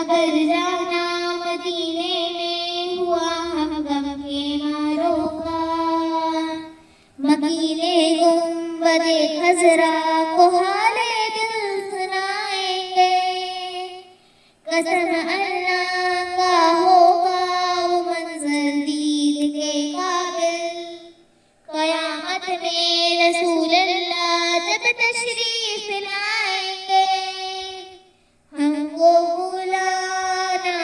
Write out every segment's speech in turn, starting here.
अगर जाना मदीने में हुआ हम गम के मारों का, मकीने गुंबदे खजरा को हाले दिल सुनाएंगे। कसम अल्लाह का होगा वो मंजर दीद के काबिल, क़यामत में रसूल अल्लाह जब तशरीफ लाएंगे। हमको बुलाना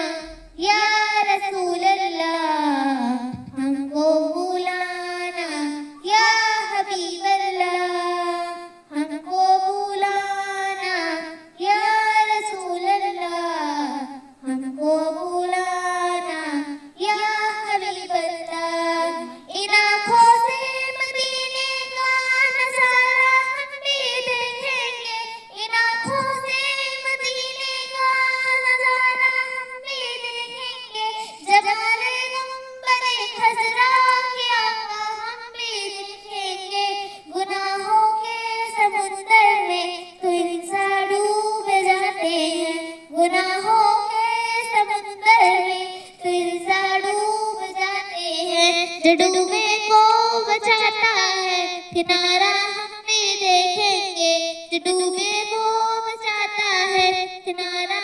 या रसूल अल्लाह, हमको बुलाना या हबीब अल्लाह, हमको बुलाना या रसूल अल्लाह, हमको बुलाना या हबीब अल्लाह। इन आँखों से मदीने का नज़ारा हम भी देखेंगे, इन आँखों से मदीने का नज़ारा हम भी देखेंगे। जमाले गुंबदे खजरा के आका हम भी देखेंगे। गुनाहों के समुंदर में तो इंसान डूब जाते हैं, गुनाहों के समुंदर में तो इंसान डूब जाते हैं। जो डूबे को बचाता है किनारा हम भी देखेंगे, जो डूबे को बचाता है किनारा